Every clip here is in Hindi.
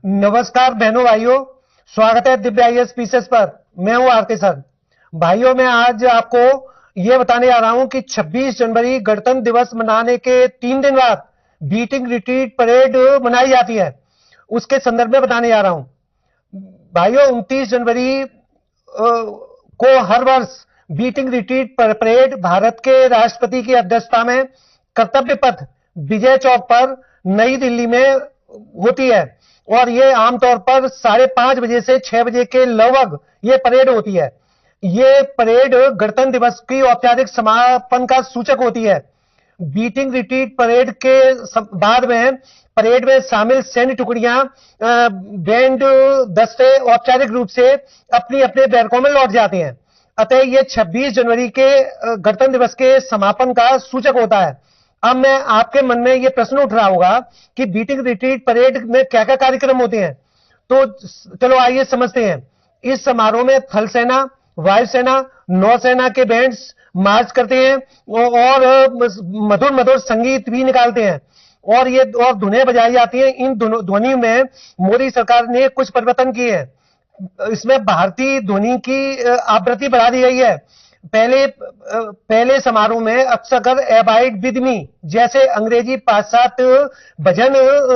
नमस्कार बहनों भाइयों, स्वागत है दिव्य आईएएस पीसेस पर। मैं हूं आरके सर। भाइयों, मैं आज आपको यह बताने जा रहा हूं कि 26 जनवरी गणतंत्र दिवस मनाने के 3 दिन बाद बीटिंग रिट्रीट परेड मनाई जाती है, उसके संदर्भ में बताने जा रहा हूं। भाइयों, 29 जनवरी को हर वर्ष बीटिंग रिट्रीट परेड भारत के राष्ट्रपति की अध्यक्षता में कर्तव्य पथ विजय चौक पर नई दिल्ली में होती है और ये आमतौर पर 5:30 बजे से 6 बजे के लगभग ये परेड होती है। ये परेड गणतंत्र दिवस की औपचारिक समापन का सूचक होती है। बीटिंग रिट्रीट परेड के बाद में परेड में शामिल सैन्य टुकड़ियां बैंड दस्ते औपचारिक रूप से अपनी अपने बैरकों में लौट जाते हैं। अतः यह 26 जनवरी के गणतंत्र दिवस के समापन का सूचक होता है। अब मैं आपके मन में यह प्रश्न उठ रहा होगा कि बीटिंग रिट्रीट परेड में क्या क्या कार्यक्रम होते हैं। तो चलो आइए समझते हैं। इस समारोह में थल सेना, वायुसेना, नौसेना के बैंड्स मार्च करते हैं और मधुर मधुर संगीत भी निकालते हैं और ये और धुनें बजाई जाती हैं। इन ध्वनि में मोदी सरकार ने कुछ परिवर्तन किए हैं। इसमें भारतीय ध्वनि की आवृत्ति बढ़ा दी गई है। पहले समारोह में अक्सर एबाइड विद मी जैसे अंग्रेजी पाश्चात्य भजन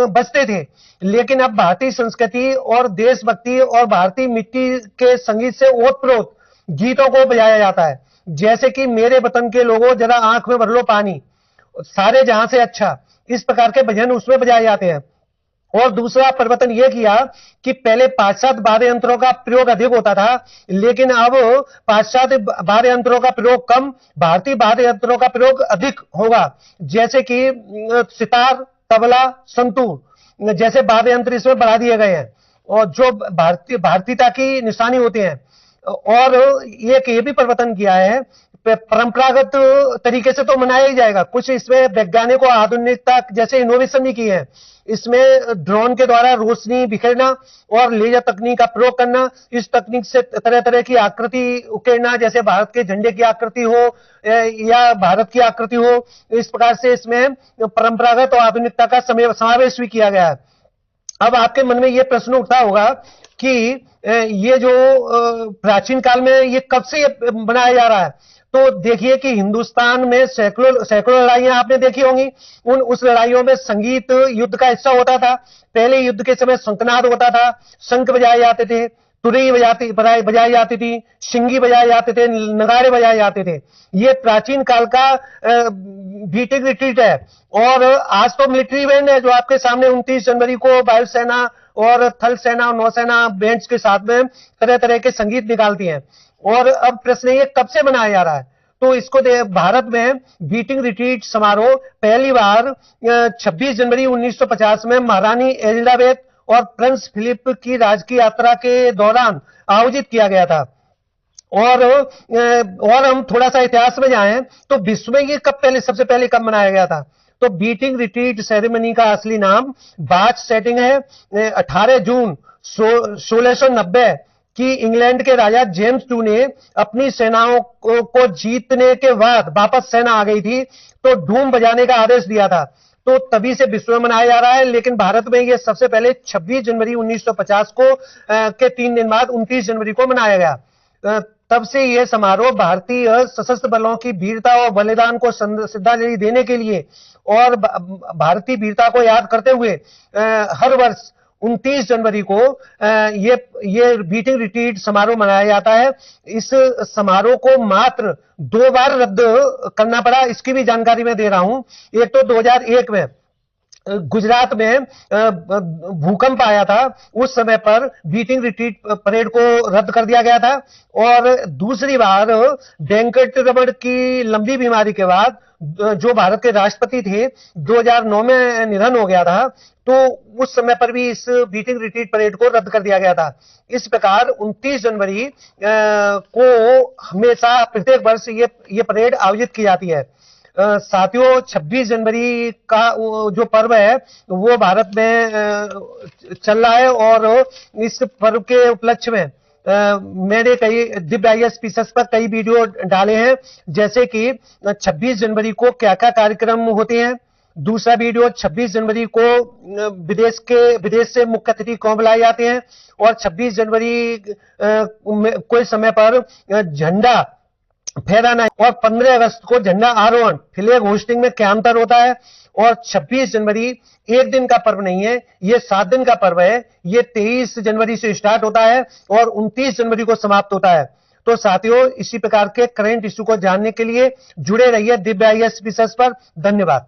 बजते थे, लेकिन अब भारतीय संस्कृति और देशभक्ति और भारतीय मिट्टी के संगीत से ओतप्रोत गीतों को बजाया जाता है, जैसे कि मेरे वतन के लोगों जरा आंख में भर लो पानी, सारे जहां से अच्छा। इस प्रकार के भजन उसमें बजाए जाते हैं। और दूसरा परिवर्तन यह किया कि पहले पाश्चात्य वाद्य यंत्रों का प्रयोग अधिक होता था, लेकिन अब पाश्चात्य वाद्य यंत्रों का प्रयोग कम, भारतीय वाद्य यंत्रों का प्रयोग अधिक होगा, जैसे कि सितार, तबला, संतूर जैसे वाद्य यंत्र इसमें बढ़ा दिए गए हैं और जो भारतीयता की निशानी होते हैं। और एक ये भी परिवर्तन किया है, परंपरागत तरीके से तो मनाया ही जाएगा, कुछ इसमें वैज्ञानिक और आधुनिकता जैसे इनोवेशन भी किए हैं। इसमें ड्रोन के द्वारा रोशनी बिखेरना और लेजर तकनीक का प्रयोग करना, इस तकनीक से तरह तरह की आकृति उकेरना, जैसे भारत के झंडे की आकृति हो या भारत की आकृति हो, इस प्रकार से इसमें परंपरागत और आधुनिकता का समावेश भी किया गया है। अब आपके मन में यह प्रश्न उठता होगा कि ये जो प्राचीन काल में ये कब से बनाया जा रहा है। तो देखिए कि हिंदुस्तान में सैकड़ों लड़ाइयां आपने देखी होंगी। उस लड़ाइयों में संगीत युद्ध का हिस्सा होता था। पहले युद्ध के समय शंखनाद होता था, शंख बजाए जाते थे, तुरई बजाई जाती थी, शिंगी बजाए जाते थे, नगाड़े बजाए जाते थे। ये प्राचीन काल का बीटिंग रिट्रीट है। और आज तो मिलिट्री बैंड है जो आपके सामने 29 जनवरी को वायुसेना और थल सेना और नौसेना बैंड्स के साथ में तरह तरह के संगीत निकालती हैं। और अब प्रश्न ये कब से मनाया जा रहा है। तो इसको भारत में बीटिंग रिट्रीट समारोह पहली बार 26 जनवरी 1950 में महारानी एलिजाबेथ और प्रिंस फिलिप की राजकीय यात्रा के दौरान आयोजित किया गया था। और हम थोड़ा सा इतिहास में जाएं तो विश्व में ये सबसे पहले कब मनाया गया था। तो बीटिंग रिट्रीट सेरेमनी का असली नाम बाच सेटिंग है। 18 जून 1690 कि इंग्लैंड के राजा जेम्स टू ने अपनी सेनाओं को जीतने के बाद वापस सेना आ गई थी तो धूम बजाने का आदेश दिया था। तो तभी से विश्व में मनाया जा रहा है, लेकिन भारत में यह सबसे पहले 26 जनवरी 1950 को के 3 दिन बाद 29 जनवरी को मनाया गया। तब से यह समारोह भारतीय सशस्त्र बलों की वीरता और बलिदान को श्रद्धांजलि देने के लिए और भारतीय वीरता को याद करते हुए हर वर्ष 29 जनवरी को ये बीटिंग रिट्रीट समारोह मनाया जाता है। इस समारोह को मात्र 2 बार रद्द करना पड़ा, इसकी भी जानकारी मैं दे रहा हूं। एक तो 2001 में गुजरात में भूकंप आया था, उस समय पर बीटिंग रिट्रीट परेड को रद्द कर दिया गया था। और दूसरी बार वेंकटरमण की लंबी बीमारी के बाद जो भारत के राष्ट्रपति थे 2009 में निधन हो गया था, तो उस समय पर भी इस बीटिंग रिट्रीट परेड को रद्द कर दिया गया था। इस प्रकार 29 जनवरी को हमेशा प्रत्येक वर्ष ये परेड आयोजित की जाती है। साथियों, 26 जनवरी का जो पर्व है वो भारत में चल रहा है और इस पर्व के उपलक्ष्य में मैंने कई दिव्य आईएएस पीसेस पर कई वीडियो डाले हैं, जैसे कि 26 जनवरी को क्या क्या कार्यक्रम होते हैं, दूसरा वीडियो 26 जनवरी को विदेश से मुख्य अतिथि कौन बुलाए जाते हैं, और 26 जनवरी कोई समय पर झंडा फहराना और 15 अगस्त को झंडा आरोहण, फ्लैग होस्टिंग में क्या अंतर होता है। और 26 जनवरी एक दिन का पर्व नहीं है, ये 7 दिन का पर्व है। ये 23 जनवरी से स्टार्ट होता है और 29 जनवरी को समाप्त होता है। तो साथियों, इसी प्रकार के करंट इश्यू को जानने के लिए जुड़े रहिए दिव्य IAS विशेष पर। धन्यवाद।